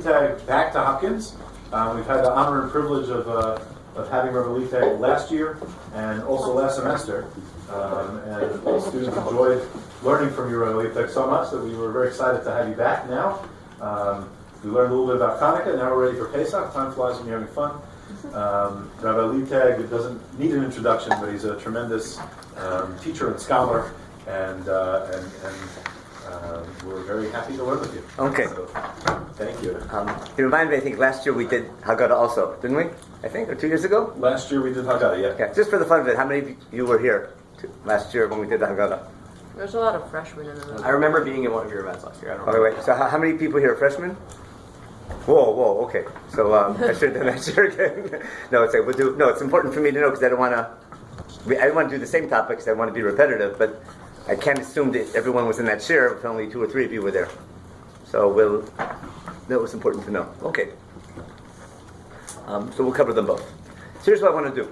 Leibtag back to Hopkins. We've had the honor and privilege of having Rabbi Leibtag last year and also last semester. And the students enjoyed learning from you, Rabbi Leibtag, so much that we were very excited to have you back now. We learned a little bit about Hanukkah. Now we're ready for Pesach. Time flies when you're having fun. Rabbi Leibtag doesn't need an introduction, but he's a tremendous teacher and scholar, and we're very happy to work with you. Okay. So, thank you. You remind me, I think last year we did Haggadah also, didn't we? I think, or 2 years ago? Last year we did Haggadah, yeah. Yeah, just for the fun of it, how many of you were here last year when we did the Haggadah? There's a lot of freshmen in the room. I remember being in one of your events last year. I don't Okay, wait. So how many people here are freshmen? Whoa, okay. So I should have done that sure again. No, it's important for me to know because I don't want to do the same topics. I want to be repetitive, but I can't assume that everyone was in that share if only 2 or 3 of you were there. So that was important to know. Okay. So we'll cover them both. So here's what I want to do.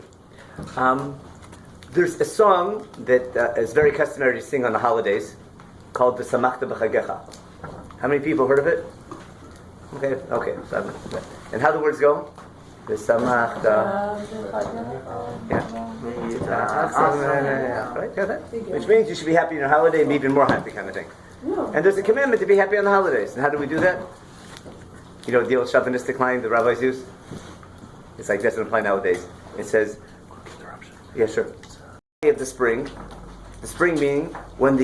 There's a song that is very customary to sing on the holidays called V'samachta b'chagecha. How many people heard of it? Okay. And how the words go? V'samachta. Right? Yeah, that? Which means you should be happy on your holiday and be even more happy, kind of thing. And there's a commandment to be happy on the holidays. And how do we do that? You know the old chauvinistic line the rabbis use? It's like doesn't apply nowadays. It says, yeah, sure. Of the spring meaning when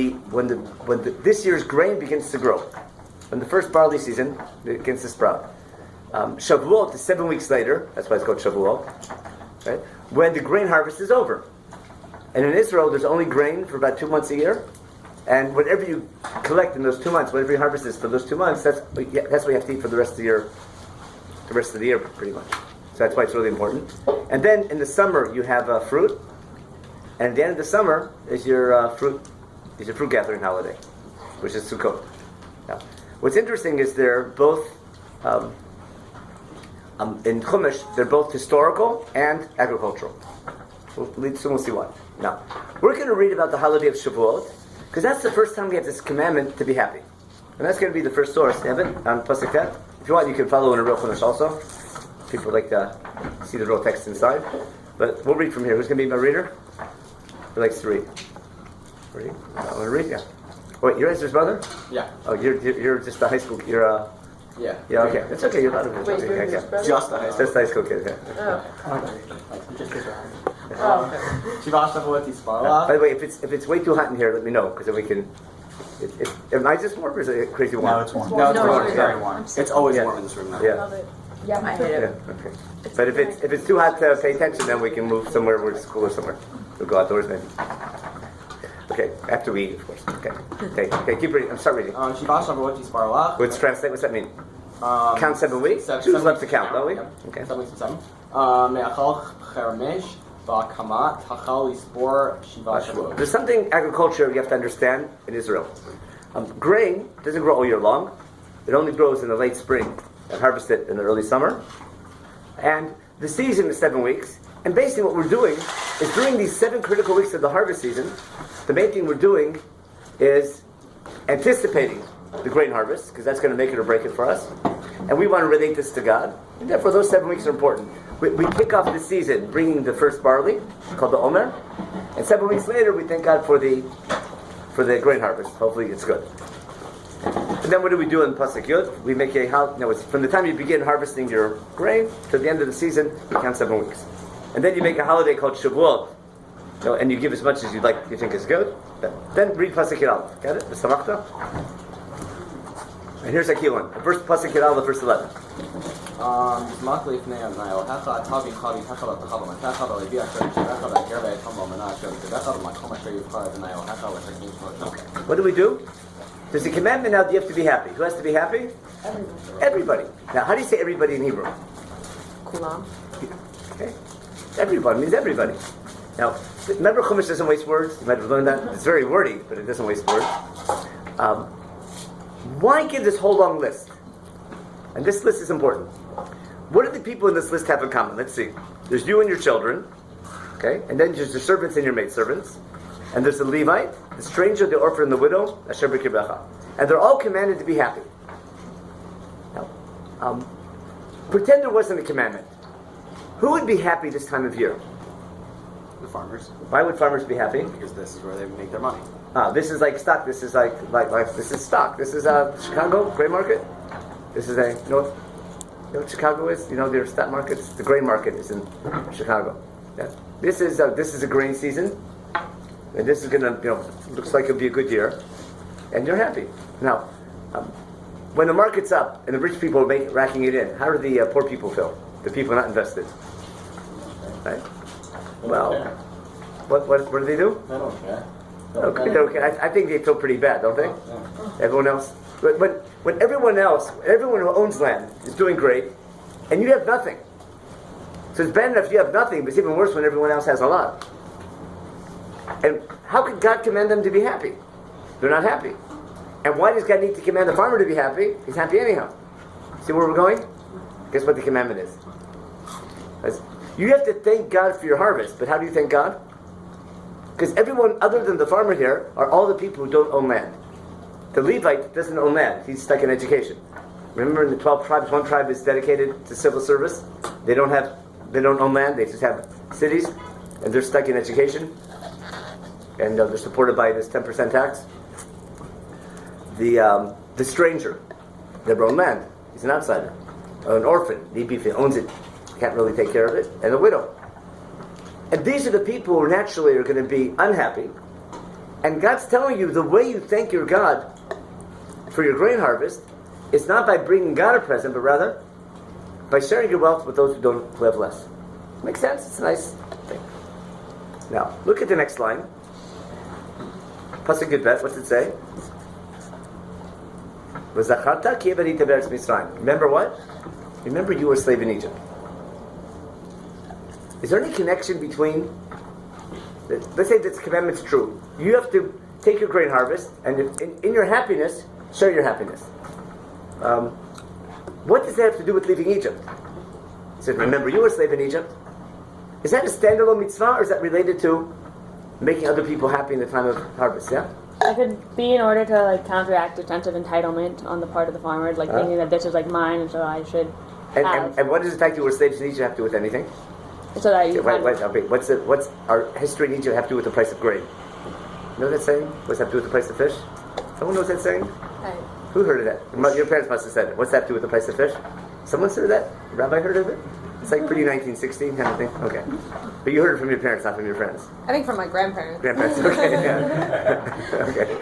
this year's grain begins to grow, when the first barley season begins to sprout. Shavuot is 7 weeks later. That's why it's called Shavuot, right? When the grain harvest is over. And in Israel, there's only grain for about 2 months a year, and whatever you collect in those 2 months, whatever your harvest is for those 2 months, that's what you have to eat for the rest of the year. The rest of the year, pretty much. So that's why it's really important. And then in the summer, you have fruit. And at the end of the summer is your fruit gathering holiday, which is Sukkot. Now, what's interesting is they're both in Chumash. They're both historical and agricultural. We'll see why. Now, we're going to read about the holiday of Shavuot because that's the first time we have this commandment to be happy, and that's going to be the first source. You have it on Pasuk Tet. If you want, you can follow in a real Chumash also. People like to see the real text inside, but we'll read from here. Who's going to be my reader? Who likes to read? Ready? I want to read? Yeah. Wait, you're Ezra's brother? Yeah. Oh, you're just a high school. You're Yeah. Yeah. Okay. It's okay. You're allowed to read. Wait, you're his brother? Just a high school. Just a high school kid. Yeah. Shiva Shavuot Yisparach. By the way, if it's way too hot in here, let me know because then we can. Am I just warm or is it crazy warm? No, it's warm. No, it's warm. It's very warm. It's always Yeah. warm in this room now. Yeah. Yeah, I hate Yeah. it. Okay. But if it's too hot to pay attention, then we can move somewhere where it's cooler somewhere. We'll go outdoors maybe. Okay. After we eat, of course. Okay. Keep reading. I'm start reading. Shiva Shavuot Yisparach. Let's translate. What's that mean? Count 7 weeks? Choose left to count, don't we? Okay. 7 weeks and 7. Me'achal chermesh ba'kamat hachal yispor Shiva Shavuot. There's something agriculture you have to understand in Israel. Grain doesn't grow all year long. It only grows in the late spring and harvested in the early summer. And the season is 7 weeks. And basically what we're doing is during these 7 critical weeks of the harvest season, the main thing we're doing is anticipating the grain harvest, because that's going to make it or break it for us. And we want to relate this to God. And therefore those 7 weeks are important. We kick off the season bringing the first barley, called the Omer. And 7 weeks later we thank God for the grain harvest. Hopefully it's good. And then what do we do in Pasuk Yud? We make it's from the time you begin harvesting your grain to the end of the season, you count 7 weeks. And then you make a holiday called Shavuot, and you give as much as you think is good. Then read Pasuk Yud Aleph. Got it? The Samachta. And here's a key one. First Pasuk Yud Aleph, verse 11. What do we do? There's a commandment now that you have to be happy. Who has to be happy? Everybody. Now, how do you say everybody in Hebrew? Kulam. Okay. Everybody means everybody. Now, remember Chumash doesn't waste words? You might have learned that. It's very wordy, but it doesn't waste words. Why give this whole long list? And this list is important. What do the people in this list have in common? Let's see. There's you and your children. Okay? And then there's the servants and your maidservants. And there's the Levite, the stranger, the orphan, and the widow, Asher B'Kirbecha. And they're all commanded to be happy. Now, Pretend there wasn't a commandment. Who would be happy this time of year? The farmers, Why would farmers be happy? because this is where they make their money. This is like stock. This is like this is stock. This is Chicago gray market. This is a you know what Chicago is. You know their stock markets. The gray market is in Chicago. Yeah. This is a grain season, and this is gonna looks like it'll be a good year, and you're happy now. When the market's up and the rich people are racking it in, how do the poor people feel? The people not invested, right? Well, what do they do? I don't care. Okay. I think they feel pretty bad, don't they? Everyone else, but when everyone who owns land is doing great, and you have nothing. So it's bad enough you have nothing, but it's even worse when everyone else has a lot. And how could God command them to be happy? They're not happy. And why does God need to command the farmer to be happy? He's happy anyhow. See where we're going? Guess what the commandment is? You have to thank God for your harvest, but how do you thank God? Because everyone other than the farmer here are all the people who don't own land. The Levite doesn't own land. He's stuck in education. Remember in the 12 tribes, one tribe is dedicated to civil service. They don't own land. They just have cities, and they're stuck in education. And they're supported by this 10% tax. The stranger never owned land. He's an outsider. An orphan, the owns it, can't really take care of it, and a widow. And these are the people who naturally are going to be unhappy. And God's telling you the way you thank your God for your grain harvest is not by bringing God a present, but rather by sharing your wealth with those who have less. Makes sense? It's a nice thing. Now, look at the next line. Pasuk Yudbet, what's it say? Remember what? Remember you were a slave in Egypt. Is there any connection between, let's say this commandment's true. You have to take your grain harvest, and in your happiness, share your happiness. What does that have to do with leaving Egypt? He said, remember you were a slave in Egypt. Is that a standalone mitzvah, or is that related to making other people happy in the time of harvest? Yeah? It could be in order to counteract a sense of entitlement on the part of the farmer, thinking that this is mine, and so I should have. And what does the fact that we're slaves in Egypt have to do with anything? So that you What's our history in Egypt have to do with the price of grain? You know that saying? What's that have to do with the price of fish? Someone knows that saying? Who heard of that? Your parents must have said it. What's that have to do with the price of fish? Someone said that? A rabbi heard of it? It's pretty 1960 kind of thing? Okay. But you heard it from your parents, not from your friends. I think from my grandparents. Grandparents, okay. Yeah. Okay.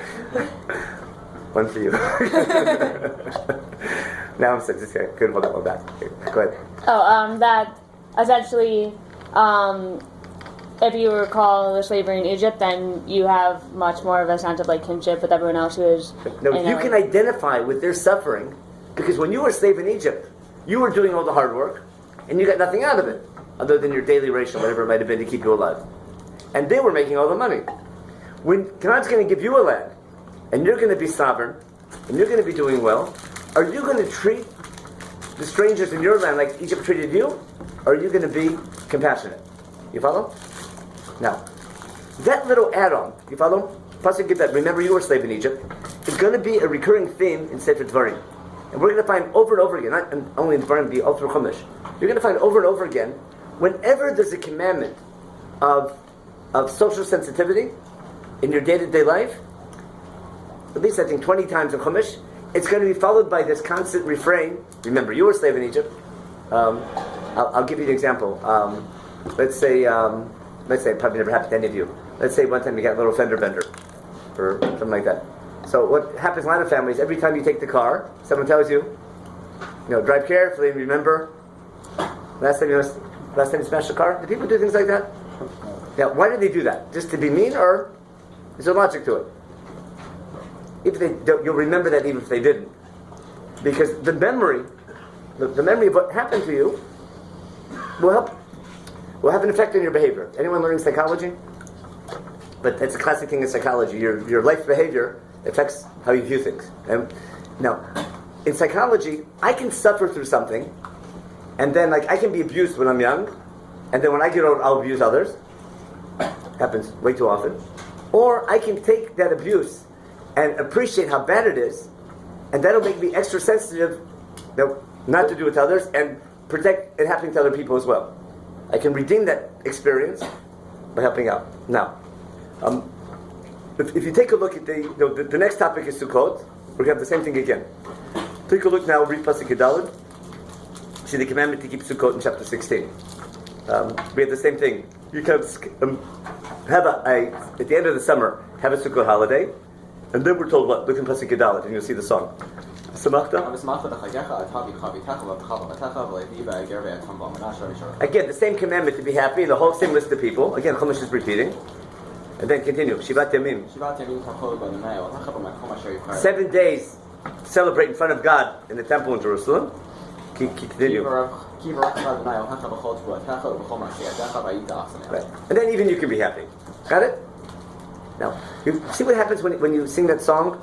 One for you. Now I'm just couldn't hold that one back. Okay, go ahead. That essentially, if you recall the slavery in Egypt, then you have much more of a sense of kinship with everyone else who is. No, you can identify with their suffering, because when you were a slave in Egypt, you were doing all the hard work, and you got nothing out of it, other than your daily ration, whatever it might have been to keep you alive. And they were making all the money. When God's going to give you a land, and you're going to be sovereign, and you're going to be doing well, are you going to treat the strangers in your land like Egypt treated you? Or are you going to be compassionate? You follow? Now, that little add-on, you follow? Pasuk Gibet, remember you were a slave in Egypt, is going to be a recurring theme in Sefer Dvarim. And we're going to find over and over again, not only in Dvarim, but all through Chumash. You're going to find over and over again, whenever there's a commandment of social sensitivity in your day-to-day life, at least I think 20 times in Chumash, it's going to be followed by this constant refrain. Remember, you were a slave in Egypt. I'll give you an example. Let's say it probably never happened to any of you. Let's say one time you got a little fender bender, or something like that. So what happens in a lot of families, every time you take the car, someone tells you, drive carefully and remember, last time you smashed the car? Do people do things like that? Now, why do they do that? Just to be mean, or is there logic to it? If they don't, you'll remember that even if they didn't. Because the memory of what happened to you will have an effect on your behavior. Anyone learning psychology? But it's a classic thing in psychology. Your life behavior affects how you view things. Now, in psychology, I can suffer through something, and then I can be abused when I'm young, and then when I get old, I'll abuse others. Happens way too often. Or I can take that abuse and appreciate how bad it is, and that'll make me extra sensitive that not to do it to others, and protect it happening to other people as well. I can redeem that experience by helping out. Now, if you take a look at the next topic is Sukkot, we're going to have the same thing again. Take a look now, read Pasuk Yudaled. See the commandment to keep Sukkot in chapter 16. We have the same thing. You can have at the end of the summer, have a Sukkot holiday, and then we're told what? Look in Pasuk Yudaled, and you'll see the song. Samachta? Again, the same commandment to be happy, the whole same list of people. Again, Chumash is repeating. And then continue. Shivat Yamim. 7 days celebrate in front of God in the temple in Jerusalem. Continue. Right. And then even you can be happy. Got it? Now, you see what happens when you sing that song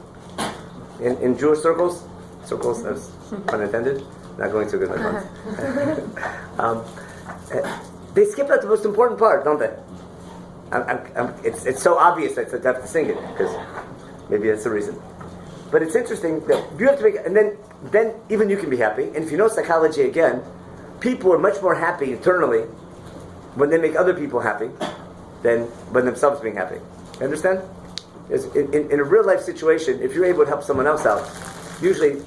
in Jewish circles? Circles, that's pun intended. Not going so good, my friends. They skip out the most important part, don't they? It's so obvious that I have to sing it, because maybe that's the reason. But it's interesting that you have to make, and then even you can be happy. And if you know psychology again, people are much more happy internally when they make other people happy than when themselves being happy. You understand? In a real life situation, if you're able to help someone else out, usually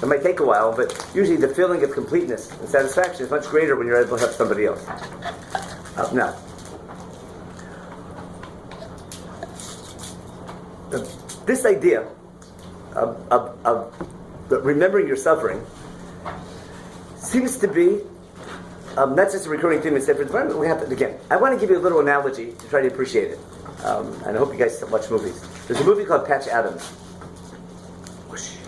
it might take a while, but usually the feeling of completeness and satisfaction is much greater when you're able to help somebody else. Now, this idea of remembering your suffering seems to be not just a recurring theme in Sefer Dvarim. We have to, again, I want to give you a little analogy to try to appreciate it. And I hope you guys watch movies. There's a movie called Patch Adams.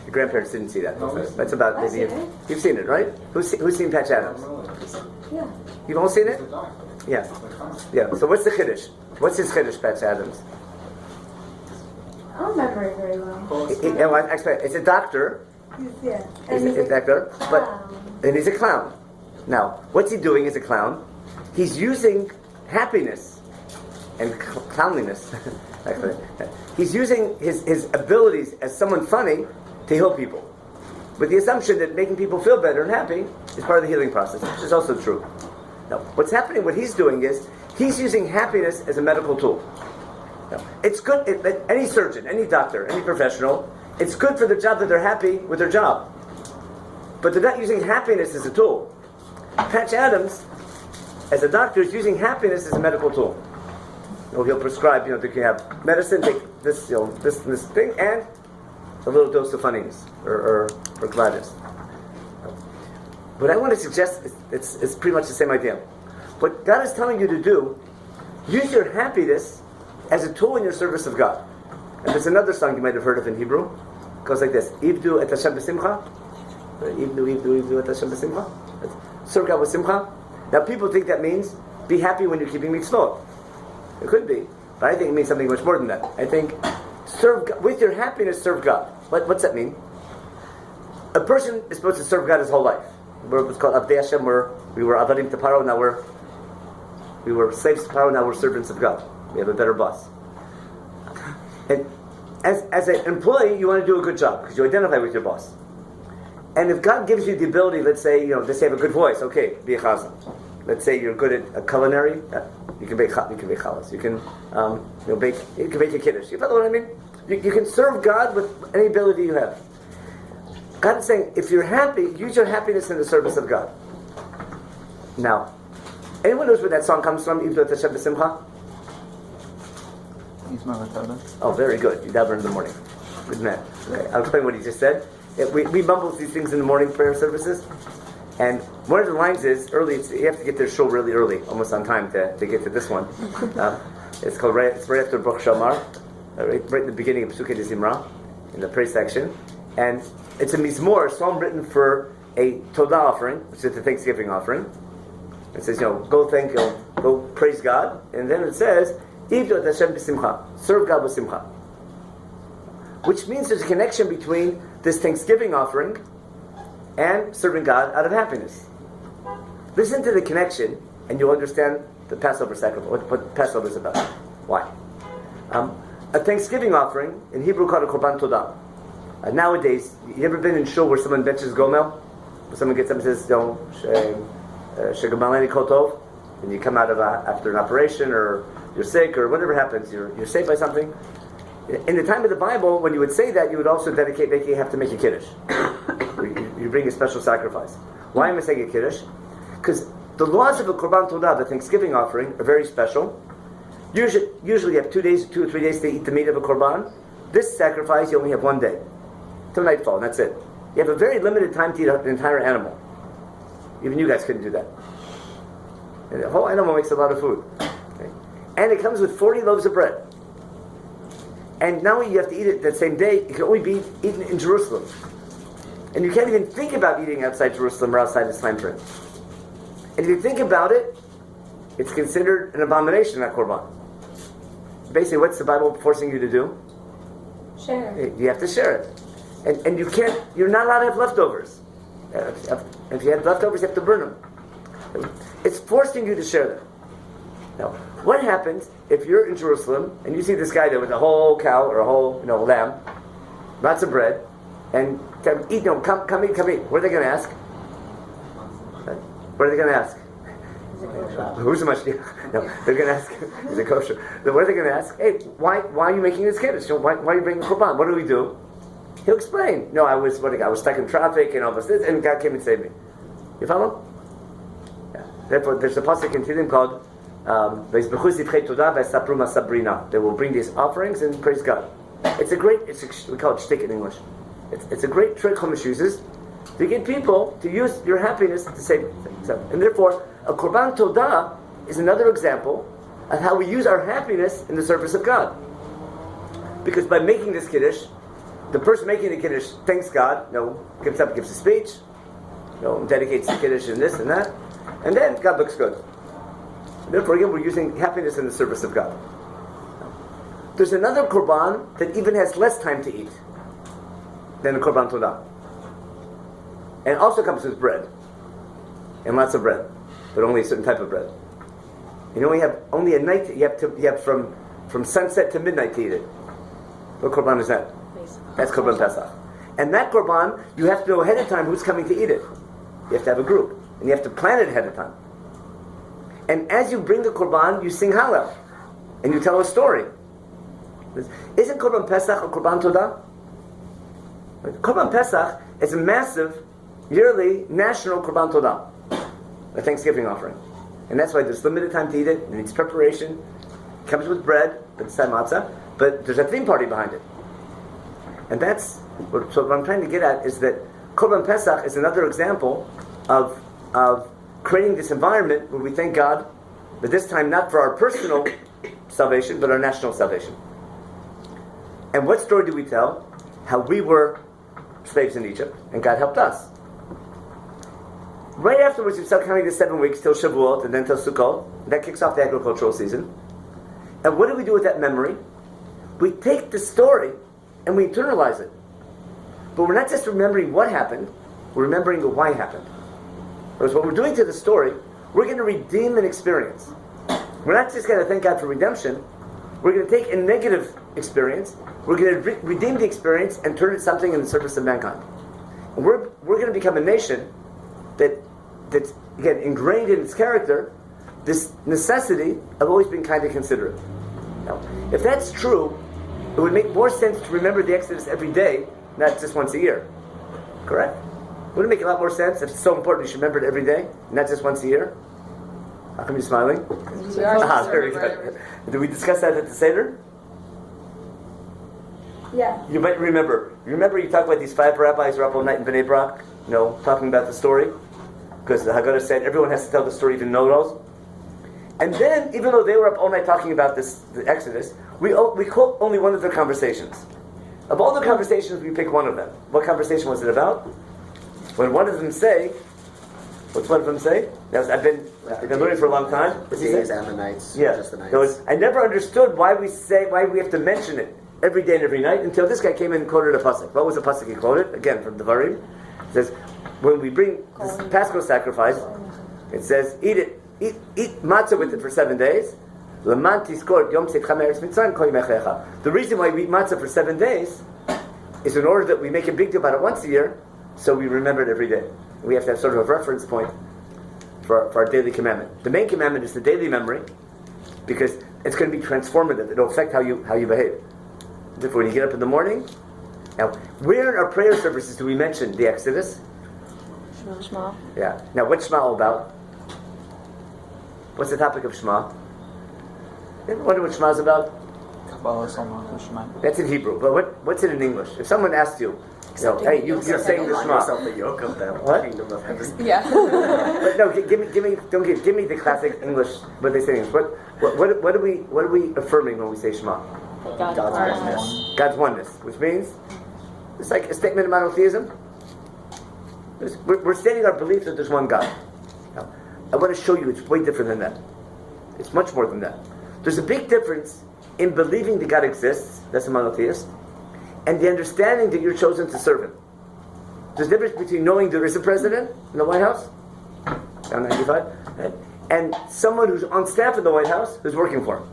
Your grandparents didn't see that. That's about maybe you've seen it, right? Who's seen Patch Adams? Yeah. You've all seen it? Yeah. Yeah. So what's the Chiddush? What's his Chiddush, Patch Adams? I don't remember it very well. It's a doctor. Yeah. He's a doctor, and he's a clown. Now, what's he doing as a clown? He's using happiness and clowniness. Actually, he's using his abilities as someone funny to heal people, with the assumption that making people feel better and happy is part of the healing process, which is also true. Now, what's happening? What he's doing is he's using happiness as a medical tool. Now, it's good. Any surgeon, any doctor, any professional, it's good for their job that they're happy with their job, but they're not using happiness as a tool. Patch Adams, as a doctor, is using happiness as a medical tool. He'll prescribe, that you have medicine, take this, this thing, and a little dose of funniness or gladness. What I want to suggest is it's pretty much the same idea. What God is telling you to do, use your happiness as a tool in your service of God. And there's another song you might have heard of in Hebrew. It goes like this: Ivdu et Hashem b'simcha. Ivdu et Hashem b'simcha. Serve God with simcha. Now people think that means be happy when you're keeping mitzvot. It could be, but I think it means something much more than that. I think serve God, with your happiness, serve God. What's that mean? A person is supposed to serve God his whole life. What's called Avdei Hashem, where we were avadim to Paro, now we were slaves to Paro, now we're servants of God. We have a better boss. And as an employee, you want to do a good job because you identify with your boss. And if God gives you the ability, let's say, let's say you have a good voice, okay, be a chazan. Let's say you're good at a culinary, you can bake challahs. You can bake a kiddush. You follow what I mean? You can serve God with any ability you have. God is saying, if you're happy, use your happiness in the service of God. Now, anyone knows where that song comes from? Ivdu et Hashem b'simcha? Oh, very good. You daven in the morning. Good man. Okay, I'll explain what he just said. We mumble these things in the morning prayer services, and one of the lines is early. You have to get there shul really early, almost on time to get to this one. It's called it's right after Baruch Shamar, right in the beginning of Pesukei de Zimra, in the praise section, and it's a mizmor, a psalm written for a Todah offering, which is the Thanksgiving offering. It says, go praise God, and then it says, Ivdu et Hashem b'simcha, serve God with simcha, which means there's a connection between this Thanksgiving offering and serving God out of happiness. Listen to the connection, and you'll understand the Passover sacrifice, what Passover is about. Why? A Thanksgiving offering, in Hebrew called a korban todah. Nowadays, you ever been in shul where someone benches gomel? someone gets up and says, "Don't shegamaleni kotov," and you come out of after an operation or you're sick or whatever happens, you're saved by something. In the time of the Bible, when you would say that, you would also you have to make a kiddush. You bring a special sacrifice. Why am I saying a kiddush? Because the laws of a korban todah, the Thanksgiving offering, are very special. Usually you have 2 or 3 days to eat the meat of a korban. This sacrifice, you only have 1 day. Till nightfall, and that's it. You have a very limited time to eat an entire animal. Even you guys couldn't do that. And the whole animal makes a lot of food. Okay? And it comes with 40 loaves of bread. And now you have to eat it that same day. It can only be eaten in Jerusalem. And you can't even think about eating outside Jerusalem or outside this time frame. And if you think about it, it's considered an abomination, that korban. Basically, what's the Bible forcing you to do? Share. You have to share it. And you're not allowed to have leftovers. If you have leftovers, you have to burn them. It's forcing you to share them. Now, what happens if you're in Jerusalem and you see this guy there with a whole cow or a whole lamb, lots of bread, and come eat? Come eat. What are they going to ask? What are they going to ask? Who's the mashgiach? No, they're going to ask, is it kosher? What are they going to ask? Hey, why are you making this kiddush? Why are you bringing korban? What do we do? He'll explain. No, I was stuck in traffic and all this, and God came and saved me. You follow? Yeah. Therefore, there's a pasuk in Tehillim called they will bring these offerings and praise God. We call it shtick in English. It's a great trick Chumash uses to get people to use your happiness to save things. And therefore, a korban todah is another example of how we use our happiness in the service of God. Because by making this kiddush, the person making the kiddush thanks God, gives a speech, dedicates the kiddush and this and that, and then God looks good. Therefore, again, we're using happiness in the service of God. There's another korban that even has less time to eat than a korban todah, and also comes with bread, and lots of bread, but only a certain type of bread. You have only a night. You have from sunset to midnight to eat it. What korban is that? That's korban Pesach. And that korban, you have to know ahead of time who's coming to eat it. You have to have a group, and you have to plan it ahead of time. And as you bring the korban, you sing Hallel, and you tell a story. Isn't korban Pesach or korban todah? Korban Pesach is a massive, yearly, national korban todah, a Thanksgiving offering. And that's why there's limited time to eat it, it needs preparation. It comes with bread, but it's matzah, but there's a theme party behind it. And so what I'm trying to get at is that korban Pesach is another example of creating this environment where we thank God, but this time not for our personal salvation, but our national salvation. And what story do we tell? How we were slaves in Egypt, and God helped us. Right afterwards, we start counting the 7 weeks till Shavuot, and then till Sukkot. That kicks off the agricultural season. And what do we do with that memory? We take the story and we internalize it. But we're not just remembering what happened, we're remembering the why happened. Because what we're doing to the story, we're going to redeem an experience. We're not just going to thank God for redemption. We're going to take a negative experience, we're going to redeem the experience and turn it something in the service of mankind. And we're going to become a nation that's again ingrained in its character this necessity of always being kind and considerate. Now, if that's true, it would make more sense to remember the Exodus every day, not just once a year. Correct? Wouldn't it make a lot more sense if it's so important you should remember it every day, not just once a year? How come you're smiling? Very good. Did we discuss that at the Seder? Yeah. You might remember. You talk about these 5 rabbis who were up all night in Bnei Brak, talking about the story? Because the Haggadah said everyone has to tell the story, even know-it-alls. And then, even though they were up all night talking about the Exodus, we quote only one of their conversations. Of all the conversations, we pick one of them. What conversation was it about? When one of them say, what's one of them say? I've been learning for a long time. What's he say? Ammonites. Yeah. Just the nights. I never understood why we have to mention it every day and every night until this guy came in and quoted a pasuk. What was the pasuk he quoted? Again, from the Devarim. It says, when we bring this Paschal sacrifice, it says, eat matzah with it for 7 days. The reason why we eat matzah for 7 days is in order that we make a big deal about it once a year, so we remember it every day. We have to have sort of a reference point for our daily commandment. The main commandment is the daily memory, because it's going to be transformative. It'll affect how you behave. Therefore, when you get up in the morning, now where in our prayer services do we mention the Exodus? Shema. Yeah. Now, what's Shema all about? What's the topic of Shema? You ever wonder what Shema is about? That's in Hebrew, but what's it in English? If someone asked you, hey, you're saying the Shema. The yoke of the kingdom of heaven. Yeah. But no, give me the classic English. What they say in English. What are we affirming when we say Shema? God's oneness. God's oneness, which means it's like a statement of monotheism. We're stating our belief that there's one God. Now, I want to show you it's way different than that. It's much more than that. There's a big difference in believing that God exists, that's a monotheist, and the understanding that you're chosen to serve Him. There's a difference between knowing there is a president in the White House, down 95, and someone who's on staff in the White House who's working for him.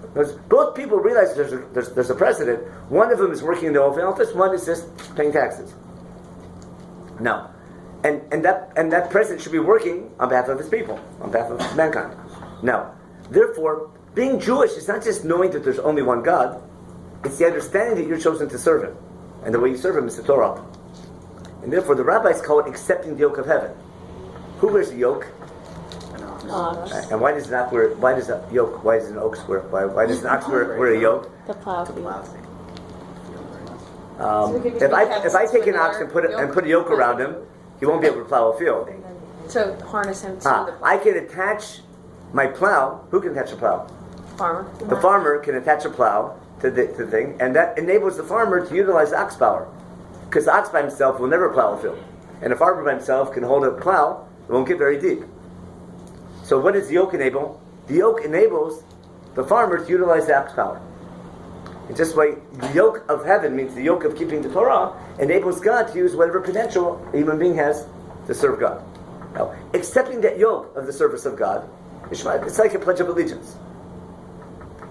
Because both people realize there's a president. One of them is working in the Oval Office, one is just paying taxes. Now, and that president should be working on behalf of his people, on behalf of mankind. Now, therefore, being Jewish is not just knowing that there's only one God, it's the understanding that you're chosen to serve Him. And the way you serve Him is the Torah. And therefore, the rabbis call it accepting the yoke of heaven. Who wears the yoke? And why does an yoke, why does an ox wear, why does an ox wear a yoke? The plow. If I take an ox and put a yoke around him, he won't be able to plow a field. To harness him to the I can attach my plow. Who can attach a plow? farmer. The farmer can attach a plow to the thing, and that enables the farmer to utilize the ox power. Because the ox by himself will never plow a field. And a farmer by himself can hold a plow, it won't get very deep. So what does the yoke enable? The yoke enables the farmer to utilize the ox power. In just way, the yoke of heaven means the yoke of keeping the Torah enables God to use whatever potential a human being has to serve God. Now, accepting that yoke of the service of God, it's like a pledge of allegiance.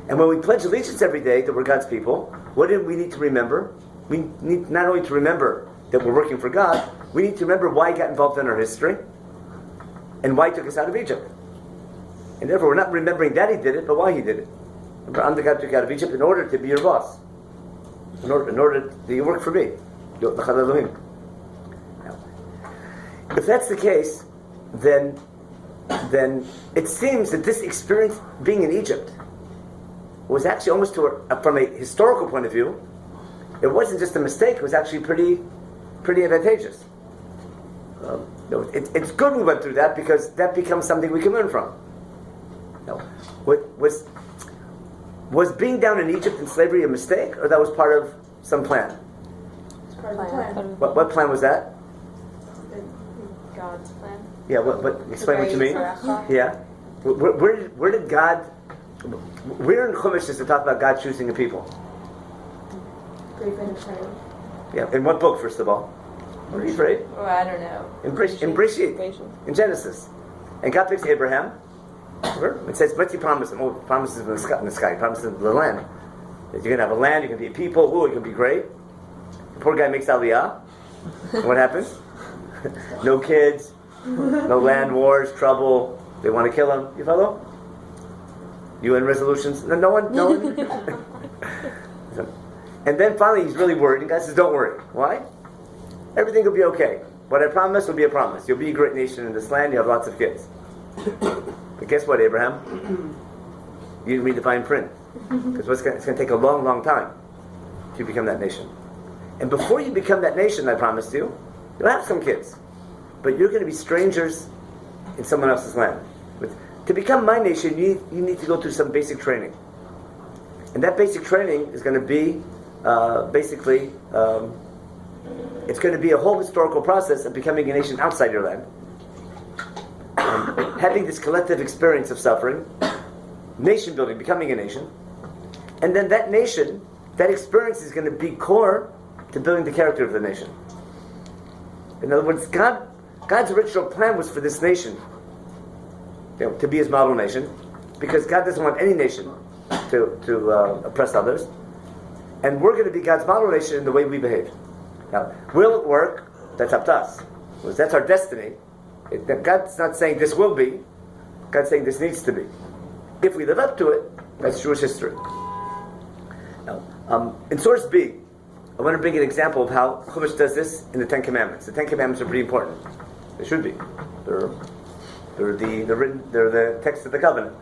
And when we pledge allegiance every day that we're God's people, what do we need to remember? We need not only to remember that we're working for God, we need to remember why He got involved in our history and why He took us out of Egypt. And therefore, we're not remembering that He did it, but why He did it. Remember, I'm the God who took you out of Egypt in order to be your boss. In order that you work for me. Now, if that's the case, then it seems that this experience being in Egypt was actually almost from a historical point of view, it wasn't just a mistake, it was actually pretty advantageous. It's good we went through that because that becomes something we can learn from. Now, was being down in Egypt in slavery a mistake, or that was part of some plan? It's part of the plan. What plan was that? God's plan. Yeah, explain what you mean. Yeah. Where did God, where in Chumash does it talk about God choosing a people? Great bit of prayer. Yeah, in what book, first of all? Are you afraid? Oh, I don't know. In Breshit, in Genesis. And God picks Abraham. Remember? It says, what's He promised him? Oh, promises in the sky. He promises him the land. That you're going to have a land, you're going to be a people, you're going to be great. The poor guy makes Aliyah. And what happens? No kids, no land wars, trouble. They want to kill him. You follow? UN resolutions? No one? And then finally he's really worried, and God says, don't worry. Why? Everything will be okay. What I promise will be a promise. You'll be a great nation in this land, you have lots of kids. But guess what, Abraham? You didn't read the fine print. Because it's going to take a long, long time to become that nation. And before you become that nation, I promised you, you'll have some kids. But you're going to be strangers in someone else's land. But to become my nation, you need to go through some basic training. And that basic training is going to be, it's going to be a whole historical process of becoming a nation outside your land. Having this collective experience of suffering, nation building, becoming a nation, and then that nation, that experience is going to be core to building the character of the nation. In other words, God's original plan was for this nation, to be His model nation, because God doesn't want any nation to oppress others, and we're going to be God's model nation in the way we behave. Now, will it work? That's up to us. Because that's our destiny. God's not saying this will be. God's saying this needs to be. If we live up to it, that's Jewish history. Now, in source B, I want to bring an example of how Chumash does this in the Ten Commandments. The Ten Commandments are pretty important. They should be. They're the text of the covenant.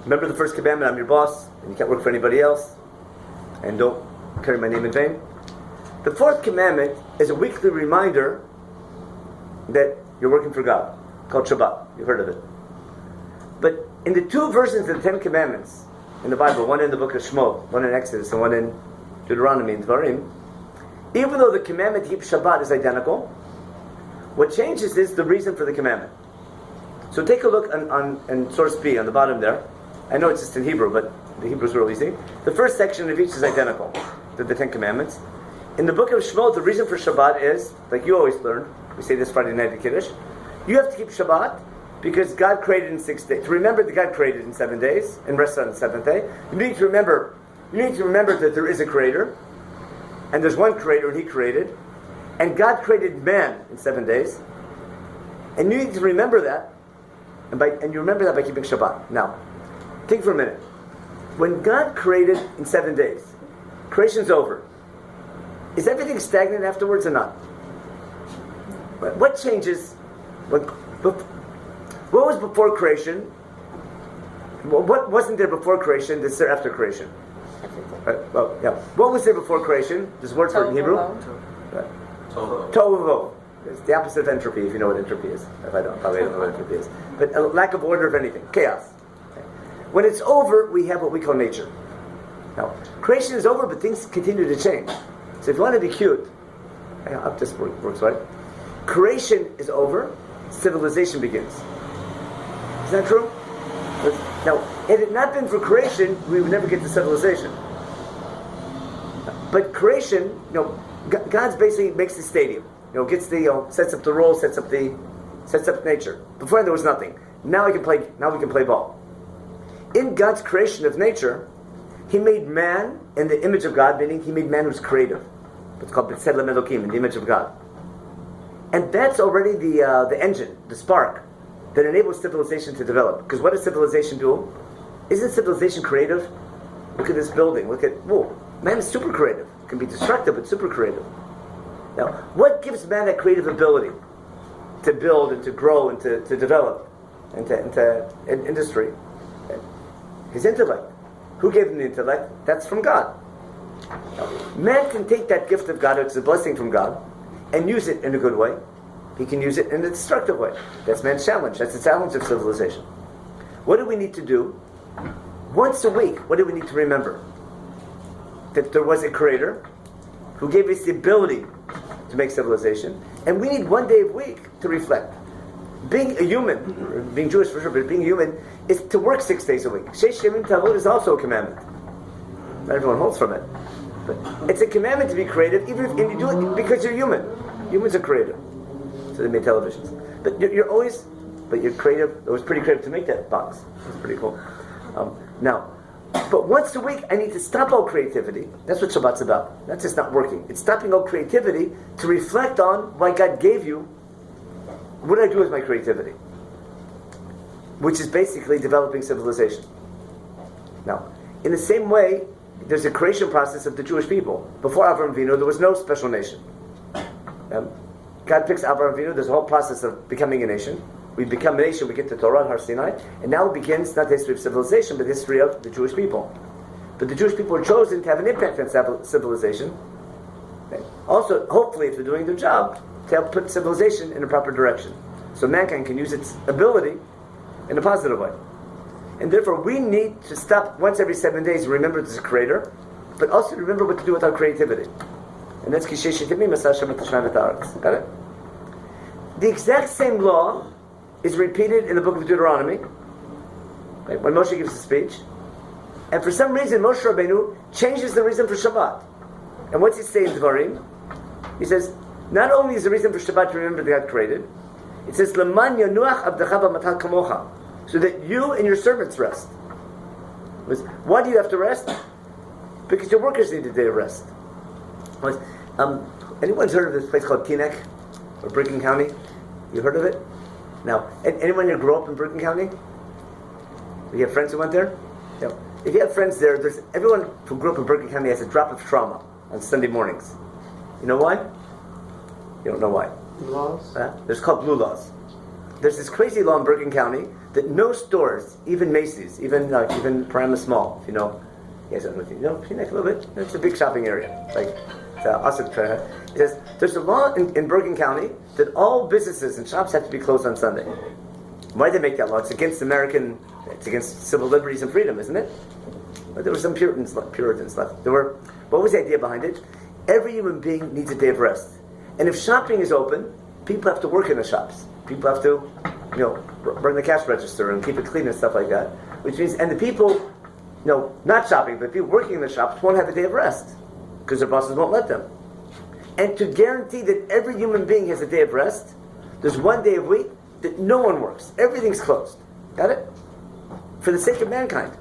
Remember the first commandment: I'm your boss, and you can't work for anybody else, and don't carry my name in vain. The fourth commandment is a weekly reminder that you're working for God, called Shabbat. You've heard of it. But in the two versions of the Ten Commandments in the Bible, one in the book of Shemot, one in Exodus, and one in Deuteronomy and Dvarim, even though the commandment to keep Shabbat is identical, what changes is the reason for the commandment. So take a look on source B on the bottom there. I know it's just in Hebrew, but the Hebrew's real easy. The first section of each is identical to the Ten Commandments. In the book of Shemot, the reason for Shabbat is, like you always learn, we say this Friday night at Kiddush, you have to keep Shabbat because God created in 6 days. To remember that God created in 7 days and rested on the seventh day, you need to remember that there is a creator, and there's one creator and he created, and God created man in 7 days, and you need to remember that, and you remember that by keeping Shabbat. Now, think for a minute. When God created in 7 days, creation's over. Is everything stagnant afterwards or not? What changes? What was before creation? What wasn't there before creation that's there after creation? What was there before creation? There's a word for it in Hebrew. Tohu vavohu. It's the opposite of entropy, if you know what entropy is. If I don't, probably don't know what entropy is. But a lack of order of anything. Chaos. Okay. When it's over, we have what we call nature. Now, creation is over, but things continue to change. So if you want to be cute, I hope this works right. Creation is over, civilization begins. Is that true? Now, had it not been for creation, we would never get to civilization. But creation, God's basically makes the stadium. Gets the sets up the rules, sets up nature. Before there was nothing. Now we can play ball. In God's creation of nature, He made man in the image of God, meaning He made man who's creative. It's called B'Tselem Elokim, in the image of God. And that's already the engine, the spark, that enables civilization to develop. Because what does civilization do? Isn't civilization creative? Look at this building. Man is super creative. It can be destructive, but super creative. Now, what gives man that creative ability to build and to grow and to develop and to industry? His intellect. Who gave him the intellect? That's from God. Now, man can take that gift of God, which is a blessing from God, and use it in a good way. He can use it in a destructive way. That's man's challenge. That's the challenge of civilization. What do we need to do? Once a week, what do we need to remember? That there was a creator who gave us the ability to make civilization, and we need 1 day a week to reflect. Being a human, or being Jewish for sure, but being a human, is to work 6 days a week. Sheish Yemim Tavod is also a commandment. Not everyone holds from it. But it's a commandment to be creative, even if you do it because you're human. Humans are creative. So they made televisions. But you're creative. It was pretty creative to make that box. It's pretty cool. But once a week, I need to stop all creativity. That's what Shabbat's about. That's just not working. It's stopping all creativity to reflect on why God gave you. What do I do with my creativity? Which is basically developing civilization. Now, in the same way, there's a creation process of the Jewish people. Before Avraham Avinu, there was no special nation. God picks Avraham Avinu. There's a whole process of becoming a nation. We become a nation, we get the Torah on Har Sinai, and now it begins not the history of civilization, but the history of the Jewish people. But the Jewish people were chosen to have an impact on civilization. Also, hopefully, if they're doing their job, to help put civilization in a proper direction. So mankind can use its ability in a positive way. And therefore, we need to stop once every 7 days and remember there's a creator, but also remember what to do with our creativity. And that's Kishesh Yitimim Asashem Etashmaim Etaretz. Got it? The exact same law is repeated in the book of Deuteronomy, right, when Moshe gives a speech. And for some reason, Moshe Rabbeinu changes the reason for Shabbat. And what's he say in Dvarim? He says, not only is the reason for Shabbat to remember that God created, it says, Leman yanuach abdecha b'matal kamocha, so that you and your servants rest. Why do you have to rest? Because your workers need a day of rest. Anyone's heard of this place called Teaneck? or Bergen County? You heard of it? Now, anyone here grew up in Bergen County? You have friends who went there? Yeah. If you have friends there, everyone who grew up in Bergen County has a drop of trauma on Sunday mornings. You know why? You don't know why. Laws? There's called blue laws. There's this crazy law in Bergen County that no stores, even Macy's, even Paramus Mall, if you know, yes, you know, Phoenix a little bit. It's a big shopping area. Like, it says there's a law in Bergen County that all businesses and shops have to be closed on Sunday. Why did they make that law? It's against it's against civil liberties and freedom, isn't it? But there were some Puritans left. What was the idea behind it? Every human being needs a day of rest. And if shopping is open, people have to work in the shops. People have to, burn the cash register and keep it clean and stuff like that. Which means, and the people, not shopping, but people working in the shops won't have a day of rest because their bosses won't let them. And to guarantee that every human being has a day of rest, there's one day a week that no one works. Everything's closed. Got it? For the sake of mankind.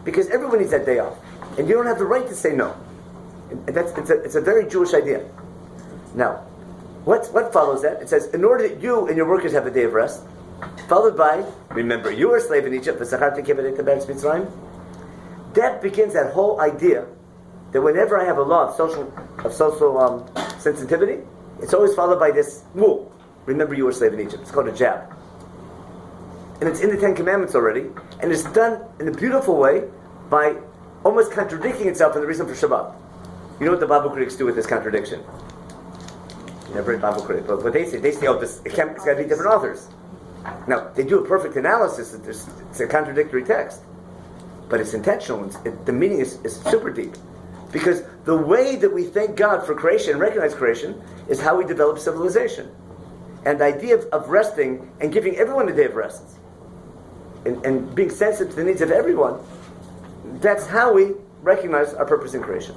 Because everyone needs that day off. And you don't have the right to say no. And it's a very Jewish idea. Now, what follows that? It says, in order that you and your workers have a day of rest, followed by, remember, you were a slave in Egypt, that begins that whole idea that whenever I have a law of social sensitivity, it's always followed by this rule. Remember, you were a slave in Egypt. It's called a jab. And it's in the Ten Commandments already, and it's done in a beautiful way by almost contradicting itself in the reason for Shabbat. You know what the Bible critics do with this contradiction? Never read Bible critic, but what they say, it's got to be different authors. Now, they do a perfect analysis that it's a contradictory text, but it's intentional. The meaning is super deep. Because the way that we thank God for creation and recognize creation is how we develop civilization. And the idea of resting and giving everyone a day of rest and being sensitive to the needs of everyone, that's how we recognize our purpose in creation.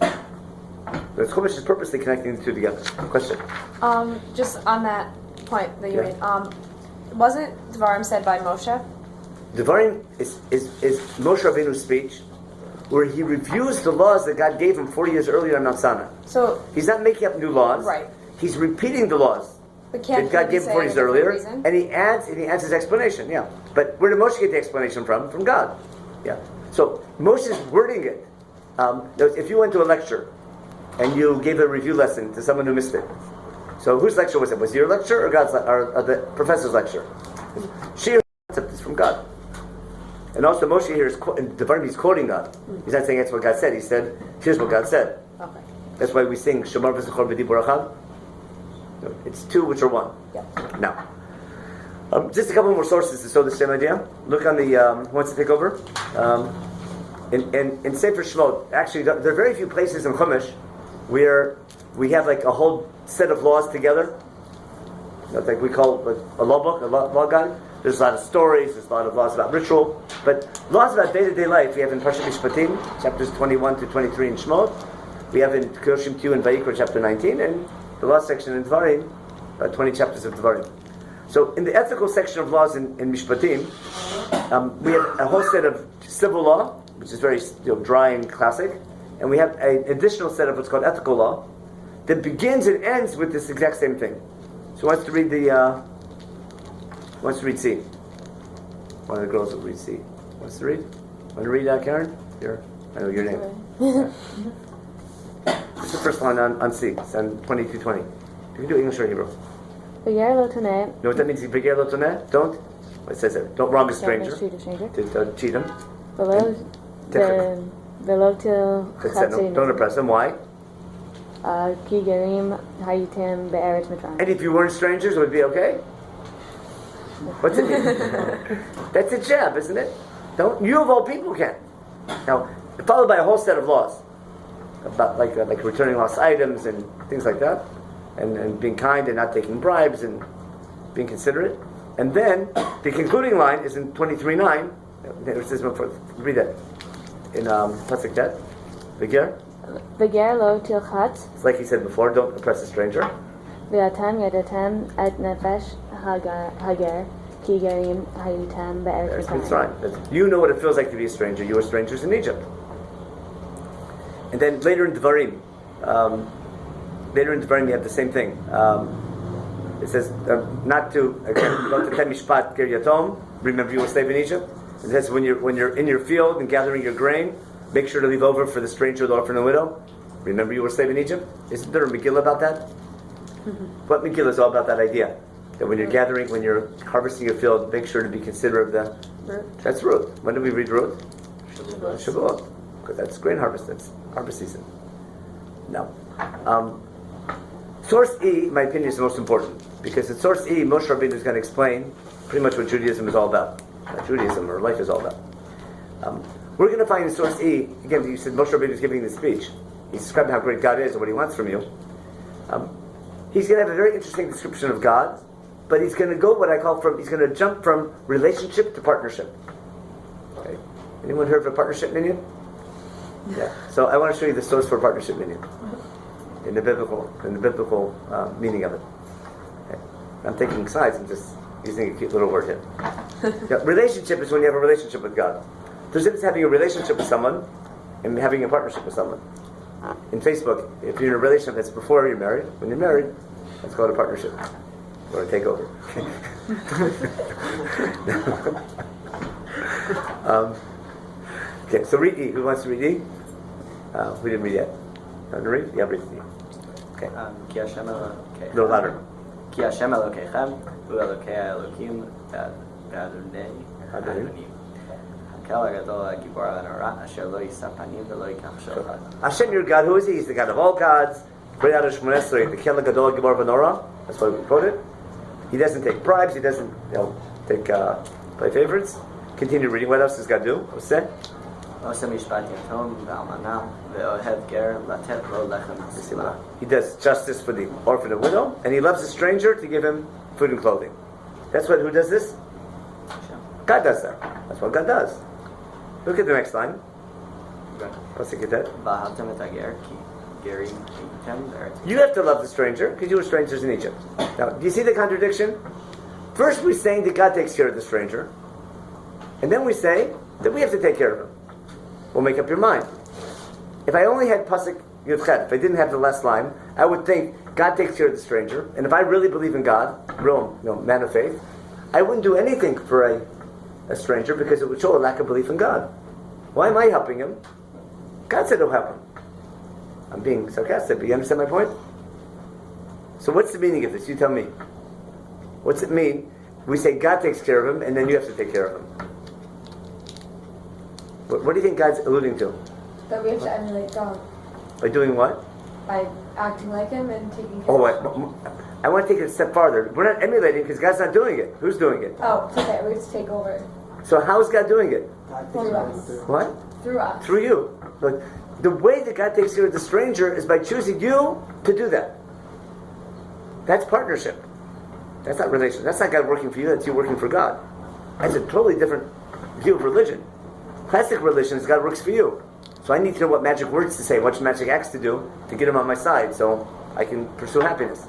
The Chumash is purposely connecting the two together. Question? Just on that point that you made, wasn't Devarim said by Moshe? Devarim is Moshe Rabbeinu's speech, where he reviews the laws that God gave him 40 years earlier on Mount Sinai. So he's not making up new laws. Right. He's repeating the laws but can't that God gave him 40 years earlier, reason? and he adds his explanation. Yeah. But where did Moshe get the explanation from? From God. Yeah. So Moshe's wording it. If you went to a lecture and you gave a review lesson to someone who missed it, so whose lecture was it? Was it your lecture or God's or the professor's lecture? Sheer concept is from God. And also Moshe here is in Devarim, he's quoting God. He's not saying that's what God said. He said, here's what God said. Okay. That's why we sing Shemar v'Zachor v'Dibur Echad. It's two which are one. Yeah. Now, just a couple more sources to show the same idea. Look on the who wants to take over? In Sefer Shemot, actually, there are very few places in Chumash where we have like a whole set of laws together. Like we call a law book, a law guide. There's a lot of stories, there's a lot of laws about ritual, but laws about day-to-day life we have in Parshat Mishpatim, chapters 21 to 23 in Shemot. We have in Kedoshim Q and Vayikra, chapter 19, and the law section in Dvarim, 20 chapters of Dvarim. So in the ethical section of laws in Mishpatim, we have a whole set of civil law, which is very dry and classic, and we have an additional set of what's called ethical law that begins and ends with this exact same thing. So who wants to read C? One of the girls will read C. Wants to read? Want to read Karen? I know your name. It's the first one on C. It's on 2220. You can do English or Hebrew. You know what that means? Beger lo toneh? Don't. What it says there? Don't wrong a stranger. Don't cheat him. Don't oppress him. Why? And if you weren't strangers, it would be okay? What's it mean? That's a jab, isn't it? You of all people can. Now, followed by a whole set of laws about like returning lost items and things like that, and being kind and not taking bribes and being considerate. And then the concluding line is in 23:9. Read that in Pasuk Tet. Beger. Beger lo tilchat. It's like he said before. Don't oppress a stranger. V'atem yadatem et nefesh hager ki gerim hayutem be'eretz Mitzrayim. You know what it feels like to be a stranger. You were strangers in Egypt. And then later in Devarim, you have the same thing. It says not to again go to Tem Mishpat Ger Yatom. Remember you were a slave in Egypt. It says when you're in your field and gathering your grain, make sure to leave over for the stranger, the orphan, and widow. Remember you were a slave in Egypt. Isn't there a Megillah about that? What Megillah is all about that idea that when you're gathering, when you're harvesting your field, make sure to be considerate of the. Root. That's Ruth. When do we read Ruth? Shavuot. Because that's grain harvest. That's harvest season. No. Source E, in my opinion, is the most important. Because in source E, Moshe Rabbeinu is going to explain pretty much what Judaism is all about. What Judaism or life is all about. We're going to find in source E, again, you said Moshe Rabbeinu is giving the speech. He's describing how great God is and what he wants from you. He's going to have a very interesting description of God, but he's going to go he's going to jump from relationship to partnership. Okay. Anyone heard of a partnership minion? Yeah. So I want to show you the source for a partnership minion in the biblical meaning of it. Okay. I'm taking sides. I'm just using a cute little word here. Now, relationship is when you have a relationship with God. There's a difference having a relationship with someone and having a partnership with someone. In Facebook, if you're in a relationship that's before you're married, when you're married, that's called a partnership or a takeover. Okay, so read E. Who wants to read E? We didn't read yet. Want to read? Yeah, read E. Okay. Ki Hashem Elokeichem. No, louder. Ki Hashem Elokeichem, Hu Elokei Elokim, Adonai Adonim. Hakel HaGadol HaGibor HaNorah, Asher Lo Yisah Panim V'Lo Yikach Shofar. Hashem, your God, who is He? He's the God of all gods. Right out of Shmoneh Esrei, the Hakel HaGadol HaGibor HaNorah. That's why we quote it. He doesn't take bribes. He doesn't, take play favorites. Continue reading. What else does God do? What's that? Oseh Mishpat Yatom V'Almana V'Ohev Ger Latet Lo Lechem B'Sila. He does justice for the orphan and widow, and he loves a stranger to give him food and clothing. That's what. Who does this? God does that. That's what God does. Look at the next line. Pasuk Yutet. V'Ahavtem Et HaGer Ki Gerim Hayutem B'Eretz. You have to love the stranger because you were strangers in Egypt. Now, do you see the contradiction? First, we're saying that God takes care of the stranger, and then we say that we have to take care of him. We'll make up your mind. If I only had Pasuk Yudchet, if I didn't have the last line, I would think God takes care of the stranger, and if I really believe in God, real man of faith, I wouldn't do anything for a stranger because it would show a lack of belief in God. Why am I helping him? God said he'll help him. I'm being sarcastic, but you understand my point? So what's the meaning of this? You tell me. What's it mean? We say God takes care of him, and then you have to take care of him. What do you think God's alluding to? That we have to emulate God By doing what? by acting like Him and taking care of Him. I want to take it a step farther. We're not emulating because God's not doing it. Who's doing it? Oh, it's okay. We just take over So how is God doing it? through us. What? Through us. Through you. Look, the way that God takes care of the stranger is by choosing you to do that. That's partnership. That's not relation. That's not God working for you. That's you working for God. That's a totally different view of religion. Classic religion is God works for you. So I need to know what magic words to say, what magic acts to do to get him on my side so I can pursue happiness.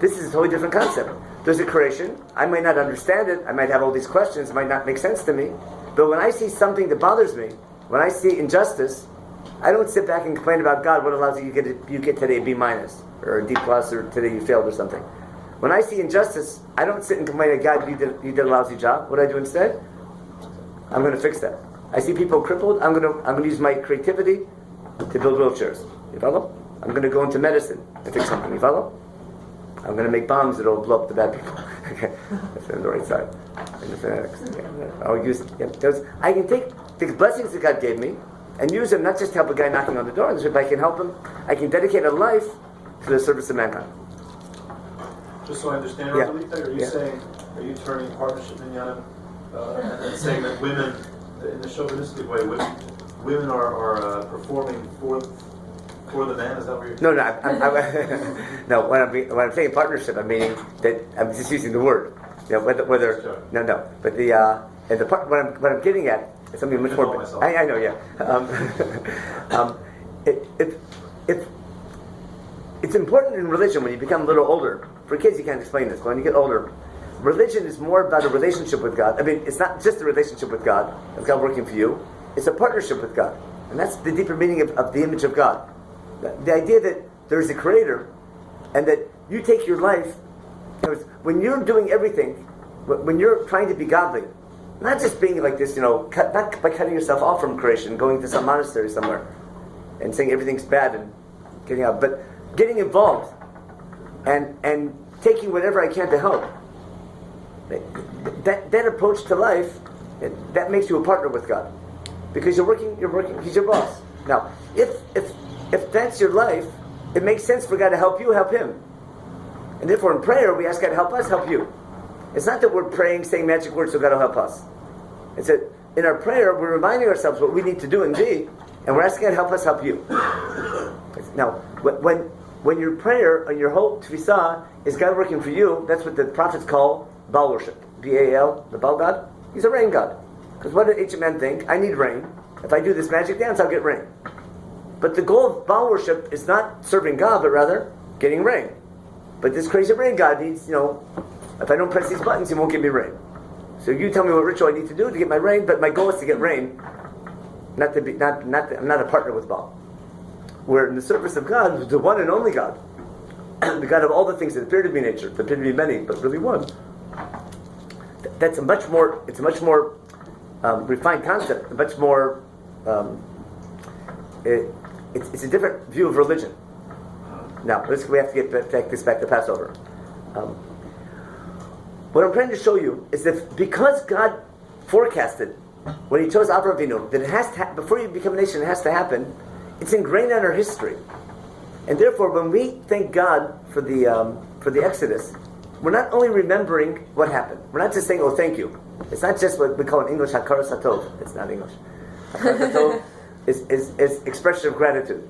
This is a totally different concept. There's a creation. I might not understand it. I might have all these questions. It might not make sense to me. But when I see something that bothers me, when I see injustice, I don't sit back and complain about God. What allows you get today a B minus or a D plus or today you failed or something. When I see injustice, I don't sit and complain that God, you did a lousy job. What do I do instead? I'm going to fix that. I see people crippled. I'm going to use my creativity to build wheelchairs. You follow? I'm going to go into medicine and fix something. You follow? I'm going to make bombs that'll blow up the bad people. Okay, that's on the right side. And the fanatics. I'll use. I can take the blessings that God gave me and use them not just to help a guy knocking on the door. If I can help him, I can dedicate a life to the service of mankind. Just so I understand, Rabbi Menachem, are you turning partnership in Yanam and saying that women, in the chauvinistic way, women are performing for the man? Is that what you're? No. No. When I'm saying partnership, I'm meaning that I'm just using the word. Whether Sure. No. But the part what I'm getting at is something much more. I know, yeah. It's important in religion when you become a little older. For kids, you can't explain this. But when you get older, religion is more about a relationship with God. I mean, it's not just a relationship with God. It's God working for you. It's a partnership with God. And that's the deeper meaning of the image of God. The idea that there's a creator and that you take your life words, when you're doing everything, when you're trying to be godly, not just being like this, not by cutting yourself off from creation, going to some monastery somewhere, and saying everything's bad and getting out, but getting involved and taking whatever I can to help. That approach to life, that makes you a partner with God, because you're working. He's your boss. Now, if that's your life, it makes sense for God to help you, help Him, and therefore in prayer we ask God to help us, help you. It's not that we're praying, saying magic words so God will help us. It's that in our prayer we're reminding ourselves what we need to do and be, and we're asking God to help us, help you. Now, when your prayer and your whole tefillah is God working for you, that's what the prophets call Baal worship. B-A-L, the Baal God. He's a rain God. Because what did ancient men think? I need rain. If I do this magic dance, I'll get rain. But the goal of Baal worship is not serving God, but rather getting rain. But this crazy rain God needs, if I don't press these buttons, He won't give me rain. So you tell me what ritual I need to do to get my rain, but my goal is to get rain. I'm not a partner with Baal. Where in the service of God, the one and only God, the God of all the things that appear to be nature, that appear to be many, but really one. It's a much more refined concept, much more. It's a different view of religion. Now, we have to take this back to Passover. What I'm trying to show you is that because God forecasted when He chose Avraham Avinu that it has to before you become a nation, it has to happen. It's ingrained in our history, and therefore, when we thank God for the Exodus, we're not only remembering what happened. We're not just saying, "Oh, thank you." It's not just what we call in English "Hakara Satov." It's not English. Hakara Satov is expression of gratitude.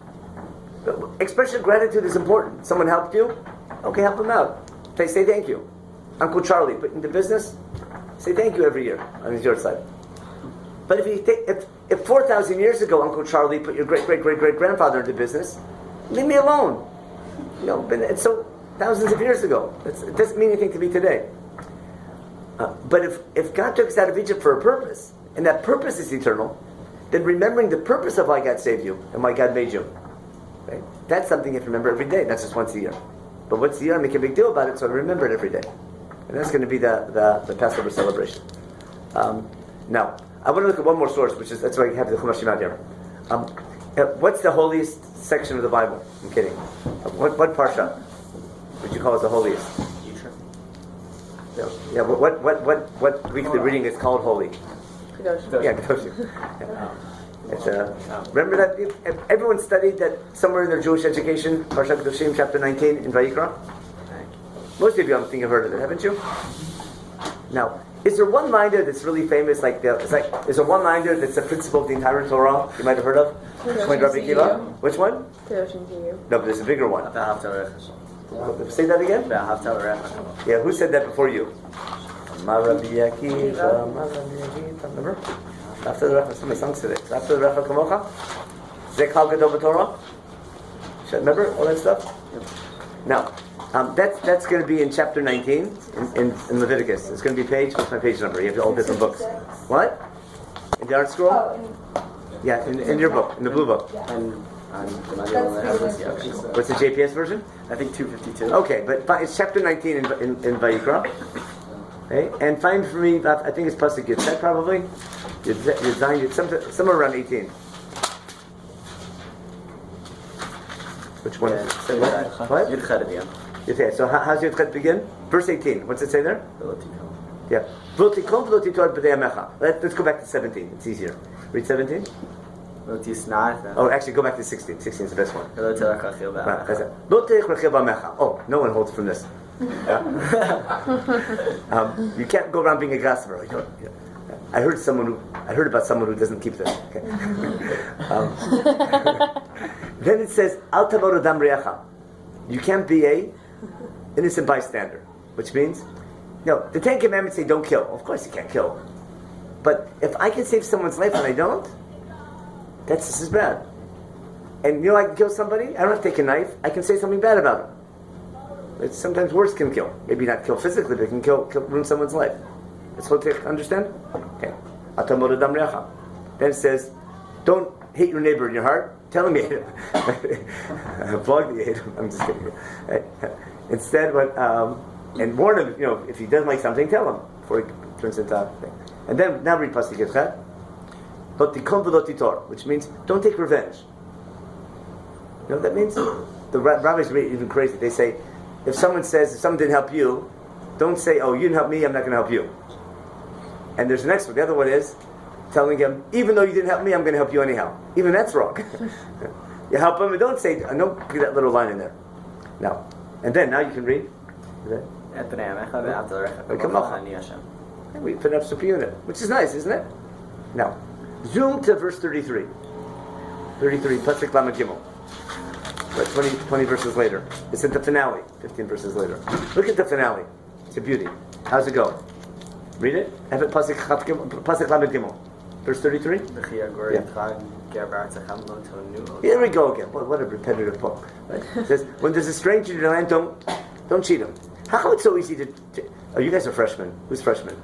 Expression of gratitude is important. Someone helped you, okay, help them out. Say thank you. Uncle Charlie put into business, say thank you every year on your side. But if 4,000 years ago Uncle Charlie put your great grandfather into business, leave me alone. It's so thousands of years ago. It doesn't mean anything to me today. But if God took us out of Egypt for a purpose, and that purpose is eternal, then remembering the purpose of why God saved you and why God made you, right? That's something you have to remember every day. That's just once a year. But once a year I make a big deal about it, so I remember it every day. And that's going to be the Passover celebration. Now, I want to look at one more source, that's why I have the Chumashim out here. What's the holiest section of the Bible? I'm kidding. What parsha would you call it the holiest? Yeah. What weekly reading is called holy? Kedoshim. Yeah, Kedoshim. Remember that everyone studied that somewhere in their Jewish education, Parshat Kedoshim, chapter 19 in Vayikra. Most of you, I think, have heard of it, haven't you? Now, is there one liner that's really famous? Is there one liner that's the principle of the entire Torah? You might have heard of. Which one? Kedoshim to you. No, but there's a bigger one. Say that again. Yeah, who said that before you? Remember? After the Recha, some of the songs today. After the Recha Kamocha, Zekal Gadol B'Torah. Remember all that stuff? Now, that's going to be in chapter 19 in Leviticus. It's going to be what's my page number? You have all different books. What? In the art scroll? Yeah, in your book, in the blue book. What's the JPS version? I think 252. Okay, but it's chapter 19 in Vayikra. Okay, and find for me, I think it's Pasuk Yitzhak probably. Yitzhak, somewhere around 18. Which one? What? Okay, so how's Yitzhak begin? Verse 18. What's it say there? Yeah. Let's go back to 17. It's easier. Read 17. Oh, actually, go back to 16. 16 is the best one. Oh, no one holds from this. You can't go around being a gossiper. I heard about someone who doesn't keep this. Okay. Then it says, "Al tavoru dam reacha." You can't be a innocent bystander, which means, the Ten Commandments say don't kill. Of course you can't kill, but if I can save someone's life and I don't, that's just as bad. And I can kill somebody. I don't have to take a knife. I can say something bad about them. Sometimes words can kill. Maybe not kill physically, but it can ruin someone's life. That's what you understand? Okay. Then it says, don't hate your neighbor in your heart. Tell him you hate him. Vlog that you hate him. I'm just kidding. Instead, and warn him. If he doesn't like something, tell him before he turns into a thing. And then now read pasuk Yechet. Lo tikom v'lo titor, which means don't take revenge. You know what that means? The rabbis are even crazy. They say, if someone didn't help you, don't say, oh, you didn't help me, I'm not going to help you. And there's the next one. The other one is telling him, even though you didn't help me, I'm going to help you anyhow. Even that's wrong. You help him, and don't put that little line in there. Now you can read. We put up super unit, which is nice, isn't it? Now, zoom to verse 33. 33, Pasuk Lamed Gimel. 20 verses later. It's at the finale, 15 verses later. Look at the finale. It's a beauty. How's it go? Read it. Have it Pasuk Lamed Gimel. Verse 33? Yeah. Here we go again. What a repetitive book. Right? It says, when there's a stranger in your land, don't cheat him. How come it's so easy to... Oh, you guys are freshmen. Who's freshmen?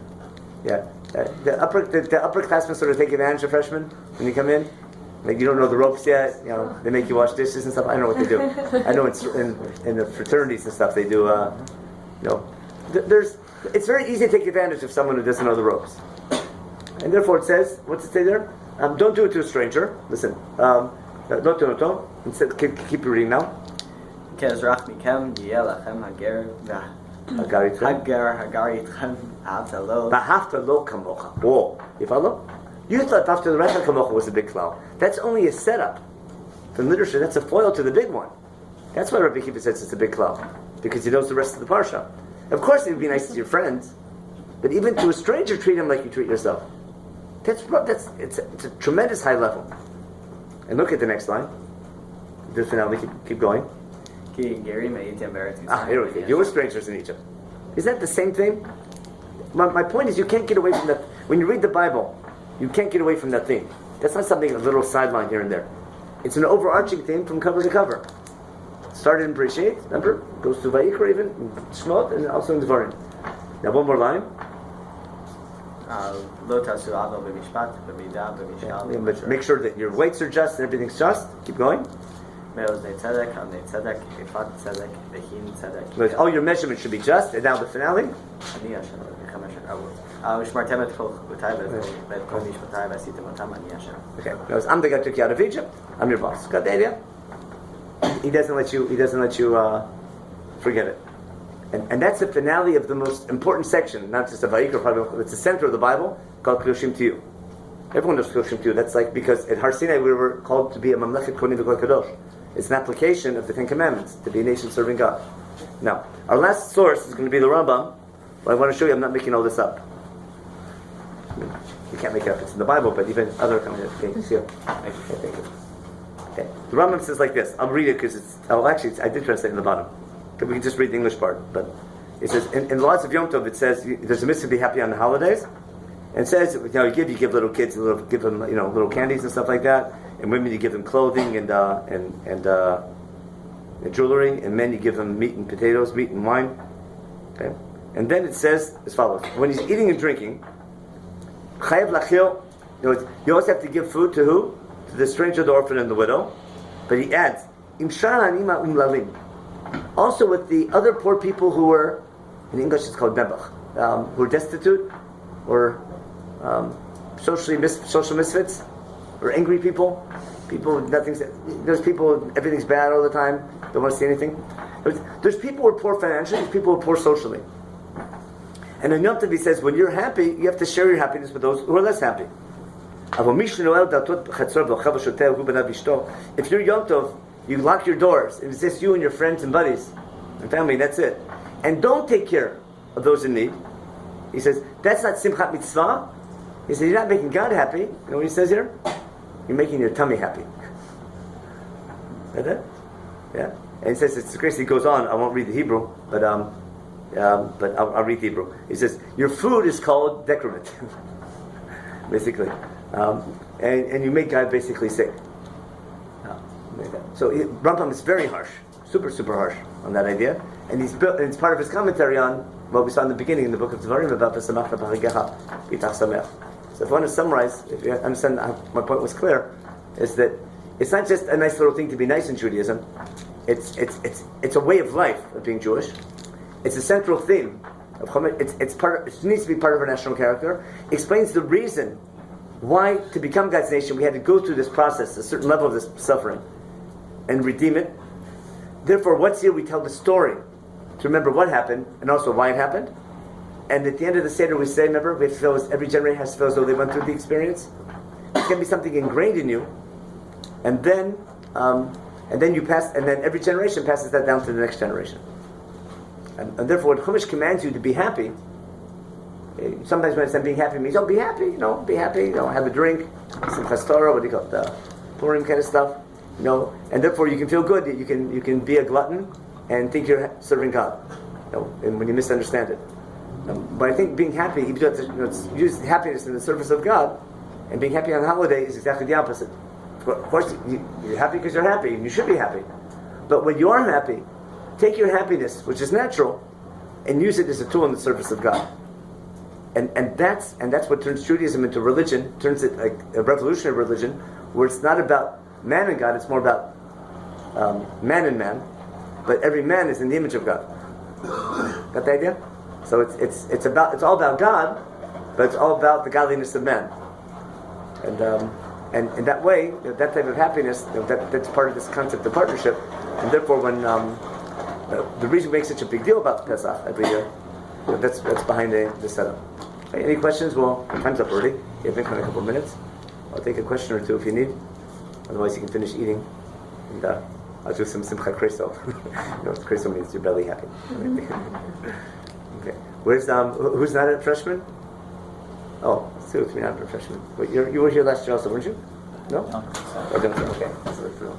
Yeah. The upperclassmen sort of take advantage of freshmen when you come in. Like, you don't know the ropes yet. They make you wash dishes and stuff. I don't know what they do. I know in the fraternities and stuff they do. It's very easy to take advantage of someone who doesn't know the ropes. And therefore it says, what's it say there? Don't do it to a stranger. Listen. Don't do it. Instead, keep reading now. You follow? You thought after the Recha Kamocha was a big cloud. That's only a setup. From literature, that's a foil to the big one. That's why Rabbi Kippur says it's a big cloud. Because he knows the rest of the parsha. Of course it would be nice to your friends. But even to a stranger, treat him like you treat yourself. It's a tremendous high level. And look at the next line. The finale, keep going. Here we go. You were strangers in Egypt. Is that the same thing? My point is, you can't get away from that. When you read the Bible, you can't get away from that theme. That's not something, a little sideline here and there. It's an overarching theme from cover to cover. Started in Bereshit, remember? Goes to Vayikra even, Shmot, and also in Devarim. Now one more line. Make sure that your weights are just and everything's just. Keep going. All your measurements should be just. And now the finale. Okay. I'm the guy who took you out of Egypt. I'm your boss. Got the idea? He doesn't let you forget it. And that's the finale of the most important section, not just of Vayikra, probably it's the center of the Bible, called Kedoshim Tiyu. Everyone knows Kedoshim Tiyu. That's like, because at Har Sinai we were called to be a Mamlechet Kohanim V'Kol Kadosh. It's an application of the Ten Commandments, to be a nation serving God. Now, our last source is going to be the Rambam, but I want to show you I'm not making all this up. You can't make it up, it's in the Bible, but even other commentators here. Thank you. Okay. The Rambam says like this. I'll read it because I did translate in the bottom. We can just read the English part, but it says in the laws of Yom Tov it says there's a mitzvah to be happy on the holidays, and it says you give little kids give them little candies and stuff like that, and women you give them clothing and jewelry, and men you give them meat and potatoes, meat and wine. Okay, and then it says as follows: when he's eating and drinking, chayav lachil. You always have to give food to who? To the stranger, the orphan, and the widow. But he adds im shara anima umlalim. Also with the other poor people who were, in English it's called nebach, who are destitute, or social misfits, or angry people with nothing. There's people, everything's bad all the time, don't want to see anything. There's people who are poor financially, there's people who are poor socially. And in Yom Tov he says, when you're happy, you have to share your happiness with those who are less happy. If you're Yom Tov, you lock your doors. It's just you and your friends and buddies and family, that's it. And don't take care of those in need. He says, that's not Simchat Mitzvah. He says, you're not making God happy. You know what he says here? You're making your tummy happy. Is that it? Yeah. And he says, it's crazy. He goes on, I won't read the Hebrew, but I'll read the Hebrew. He says, your food is called decrement. Basically. And you make God basically sick. So Rambam is very harsh, super harsh on that idea, and it's part of his commentary on what we saw in the beginning in the book of Devarim about the Samach B'Chagecha B'Tach Sameach. So if I want to summarize, if you understand my point was clear, is that it's not just a nice little thing to be nice in Judaism. It's a way of life of being Jewish, It's a central theme of Chumash. It needs to be part of our national character. Explains the reason why, to become God's nation, we had to go through this process, a certain level of this suffering, and redeem it. Therefore, once a year we tell the story to remember what happened and also why it happened. And at the end of the Seder we say, remember, we have to feel as every generation has to feel as though they went through the experience. It's going to be something ingrained in you, and then you pass, and then every generation passes that down to the next generation. And therefore, when Chumash commands you to be happy, sometimes when I say being happy means, be happy, be happy, have a drink, some Torah, what do you call it, the Purim kind of stuff, and therefore you can feel good, you can be a glutton and think you're serving God, and when you misunderstand it. But I think being happy, it's use happiness in the service of God, and being happy on a holiday is exactly the opposite. Of course, you're happy because you're happy, and you should be happy. But when you are happy, take your happiness, which is natural, and use it as a tool in the service of God. And that's what turns Judaism into religion, turns it like a revolutionary religion, where it's not about man and God, it's more about man and man, but every man is in the image of God. Got the idea? So it's all about God, but it's all about the godliness of man. And in that way, that type of happiness, that's part of this concept of partnership. And therefore, when the reason we make such a big deal about Pesach every year, that's behind the setup. Okay, any questions? Well, time's up already. You have in a couple of minutes. I'll take a question or two if you need. Otherwise, you can finish eating. And I'll do some simcha kreso. Kreso means your belly happy. Okay. Where's who's not a freshman? Oh, Sue, you're not a freshman. Wait, you were here last year also, weren't you? No? Oh, don't you? Okay.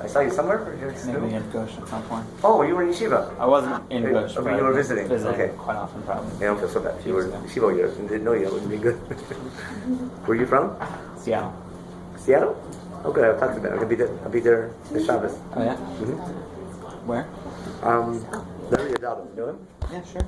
I saw you somewhere? Maybe in Gush at some point. Oh, you were in yeshiva. I wasn't in Gush, but but you were visiting. Visiting Okay. quite often, probably. Yeah, I don't feel so bad. If you were in yeshiva all year and didn't know you, it wouldn't be good. Where are you from? Seattle. Seattle? Oh, good. I'll talk to them. I'll be there this Shabbos. Oh yeah. Mm-hmm. Where? Larry Adado. You know him? Yeah, sure.